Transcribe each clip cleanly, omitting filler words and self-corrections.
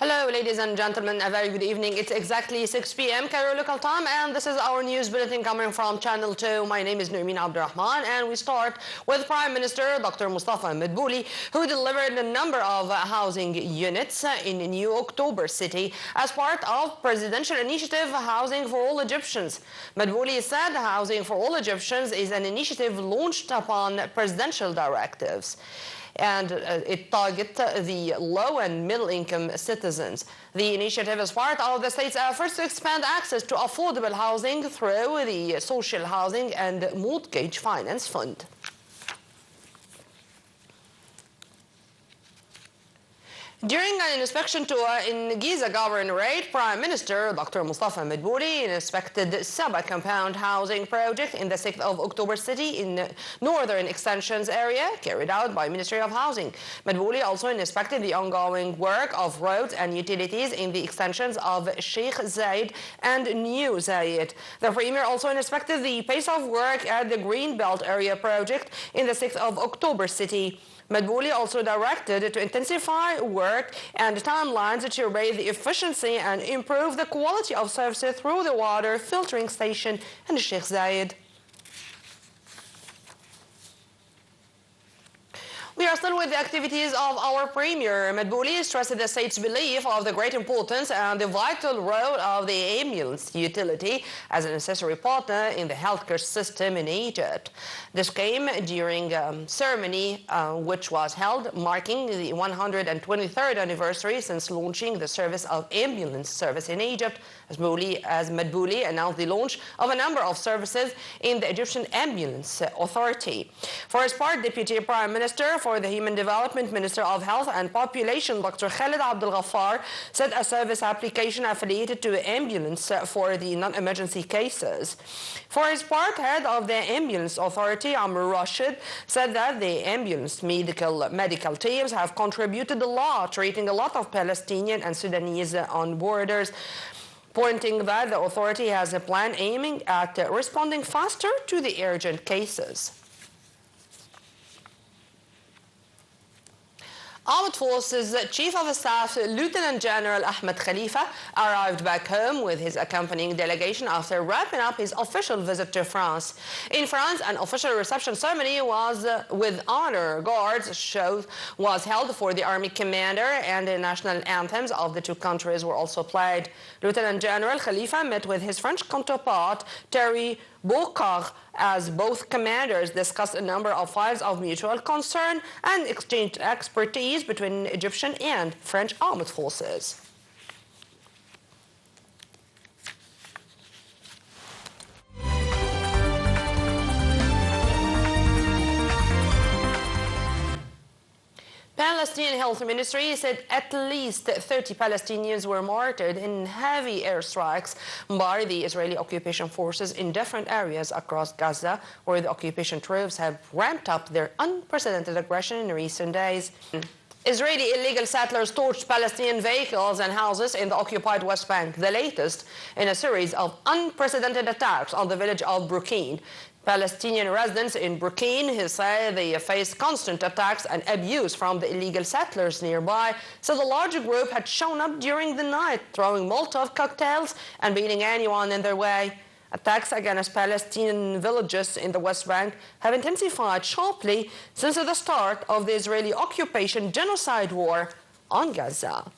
Hello, ladies and gentlemen. A very good evening. It's exactly 6 p.m. Cairo local time, and this is our news bulletin coming from Channel 2. My name is Nermeen Abdurrahman, and we start with Prime Minister Dr. Mustafa Madbouli, who delivered a number of housing units in New October City as part of presidential initiative Housing for All Egyptians. Madbouli said Housing for All Egyptians is an initiative launched upon presidential directives, and it targets the low and middle-income citizens. The initiative is part of the state's efforts to expand access to affordable housing through the Social Housing and Mortgage Finance Fund. During an inspection tour in Giza Governorate, Prime Minister Dr. Mustafa Madbouli inspected Saba compound housing project in the 6th of October City in Northern Extensions area carried out by Ministry of Housing. Madbouli also inspected the ongoing work of roads and utilities in the extensions of Sheikh Zayed and New Zayed. The Premier also inspected the pace of work at the Greenbelt area project in the 6th of October City. Madbouli also directed to intensify work and timelines to raise the efficiency and improve the quality of services through the water filtering station in Sheikh Zayed. We are still with the activities of our Premier. Madbouli stressed the state's belief of the great importance and the vital role of the ambulance utility as a necessary partner in the healthcare system in Egypt. This came during a ceremony which was held marking the 123rd anniversary since launching the service of ambulance service in Egypt, as Madbouli announced the launch of a number of services in the Egyptian Ambulance Authority. For his part, Deputy Prime Minister for the Human Development, Minister of Health and Population, Dr. Khalid Abdel Ghaffar, said a service application affiliated to ambulance for the non-emergency cases. For his part, head of the Ambulance Authority, Amr Rashid, said that the ambulance medical teams have contributed a lot, treating a lot of Palestinian and Sudanese on borders, pointing that the authority has a plan aiming at responding faster to the urgent cases. Armed Forces Chief of Staff Lieutenant General Ahmed Khalifa arrived back home with his accompanying delegation after wrapping up his official visit to France. In France, an official reception ceremony with honor guards was held for the army commander, and the national anthems of the two countries were also played. Lieutenant General Khalifa met with his French counterpart Thierry Bocard as both commanders discussed a number of files of mutual concern and exchanged expertise between Egyptian and French armed forces. Palestinian Health Ministry said at least 30 Palestinians were martyred in heavy airstrikes by the Israeli occupation forces in different areas across Gaza, where the occupation troops have ramped up their unprecedented aggression in recent days. Israeli illegal settlers torched Palestinian vehicles and houses in the occupied West Bank, the latest in a series of unprecedented attacks on the village of Brooklyn. Palestinian residents in Brooklyn say they face constant attacks and abuse from the illegal settlers nearby, so the larger group had shown up during the night, throwing Molotov cocktails and beating anyone in their way. Attacks against Palestinian villages in the West Bank have intensified sharply since the start of the Israeli occupation genocide war on Gaza.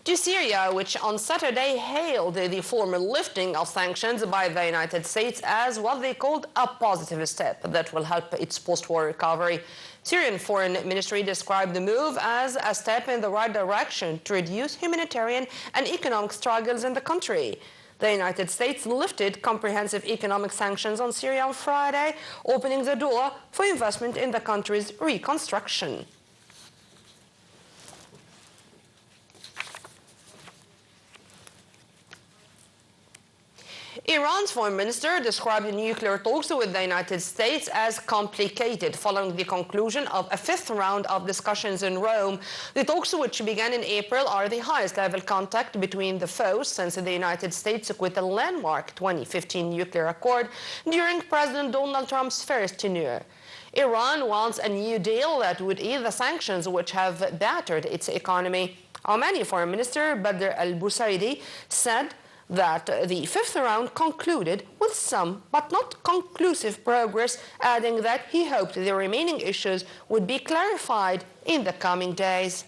To Syria, which on Saturday hailed the formal lifting of sanctions by the United States as what they called a positive step that will help its post-war recovery. Syrian Foreign Ministry described the move as a step in the right direction to reduce humanitarian and economic struggles in the country. The United States lifted comprehensive economic sanctions on Syria on Friday, opening the door for investment in the country's reconstruction. Iran's foreign minister described the nuclear talks with the United States as complicated following the conclusion of a fifth round of discussions in Rome. The talks, which began in April, are the highest level contact between the foes since the United States quit the landmark 2015 nuclear accord during President Donald Trump's first tenure. Iran wants a new deal that would ease the sanctions which have battered its economy. Omani Foreign Minister Badr al-Busaidi said that the fifth round concluded with some but not conclusive progress, adding that he hoped the remaining issues would be clarified in the coming days.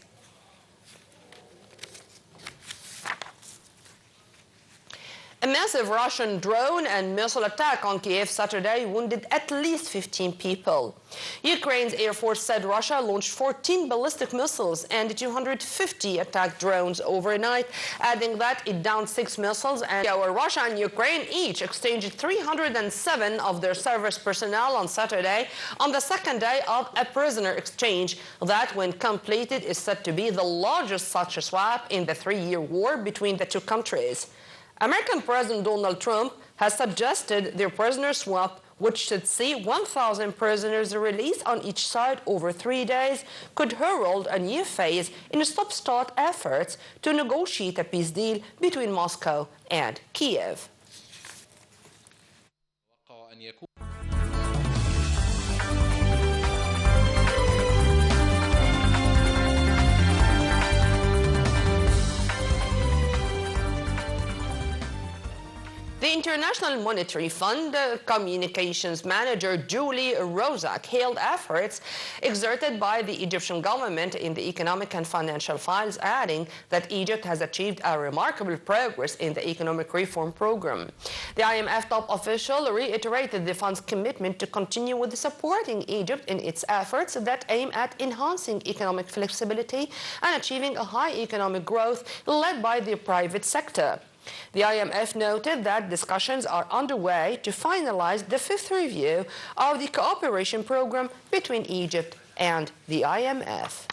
A massive Russian drone and missile attack on Kiev Saturday wounded at least 15 people. Ukraine's Air Force said Russia launched 14 ballistic missiles and 250 attack drones overnight, adding that it downed 6 missiles. And Russia and Ukraine each exchanged 307 of their service personnel on Saturday, on the second day of a prisoner exchange that, when completed, is said to be the largest such a swap in the 3-year war between the two countries. American President Donald Trump has suggested their prisoner swap, which should see 1,000 prisoners released on each side over 3 days, could herald a new phase in stop-start efforts to negotiate a peace deal between Moscow and Kiev. The International Monetary Fund communications manager Julie Rozak hailed efforts exerted by the Egyptian government in the economic and financial files, adding that Egypt has achieved a remarkable progress in the economic reform program. The IMF top official reiterated the fund's commitment to continue with supporting Egypt in its efforts that aim at enhancing economic flexibility and achieving a high economic growth led by the private sector. The IMF noted that discussions are underway to finalize the 5th review of the cooperation program between Egypt and the IMF.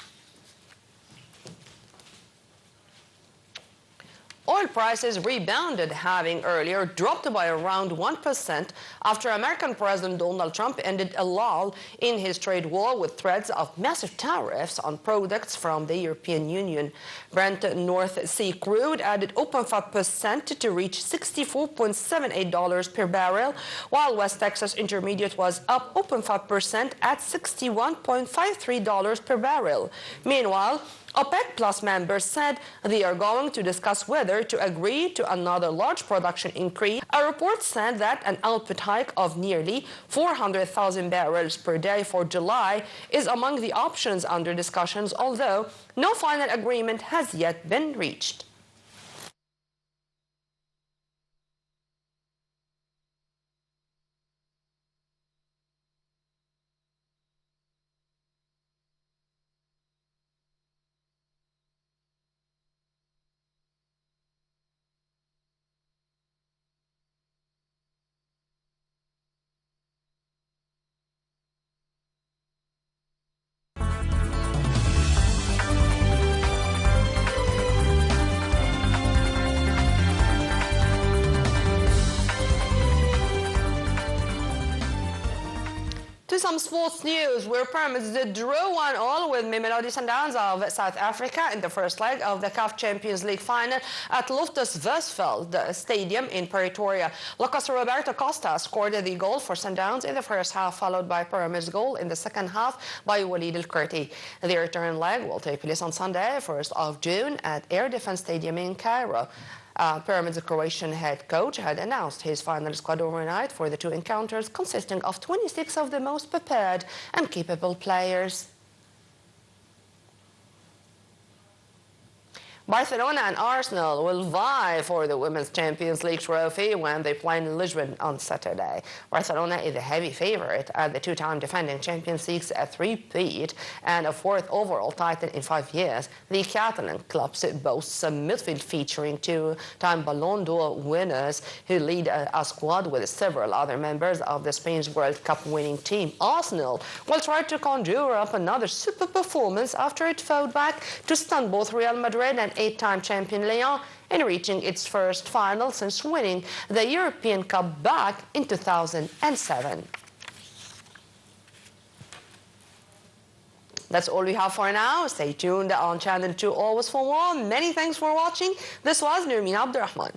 Oil prices rebounded, having earlier dropped by around 1% after American President Donald Trump ended a lull in his trade war with threats of massive tariffs on products from the European Union. Brent North Sea crude added 0.5% to reach $64.78 per barrel, while West Texas Intermediate was up 0.5% at $61.53 per barrel. Meanwhile, OPEC Plus members said they are going to discuss whether to agree to another large production increase. A report said that an output hike of nearly 400,000 barrels per day for July is among the options under discussions, although no final agreement has yet been reached. To some sports news, where Pyramids did draw 1-1 with Mamelodi Sundowns of South Africa in the first leg of the CAF Champions League final at Loftus Versfeld Stadium in Pretoria. Lucas Roberto Costa scored the goal for Sundowns in the first half, followed by Pyramids' goal in the second half by Walid El-Kurti. The return leg will take place on Sunday, 1st of June, at Air Defense Stadium in Cairo. Pyramids' Croatian head coach had announced his final squad overnight for the two encounters, consisting of 26 of the most prepared and capable players. Barcelona and Arsenal will vie for the Women's Champions League trophy when they play in Lisbon on Saturday. Barcelona is a heavy favorite at the two-time defending Champions League's three-peat and a fourth overall title in 5 years. The Catalan club boasts a midfield featuring two-time Ballon d'Or winners who lead a squad with several other members of the Spain's World Cup winning team. Arsenal will try to conjure up another super performance after it fought back to stun both Real Madrid and 8-time champion Lyon in reaching its first final since winning the European Cup back in 2007. That's all we have for now. Stay tuned on Channel 2 always for more. Many thanks for watching. This was Nurmeen Abdurrahman.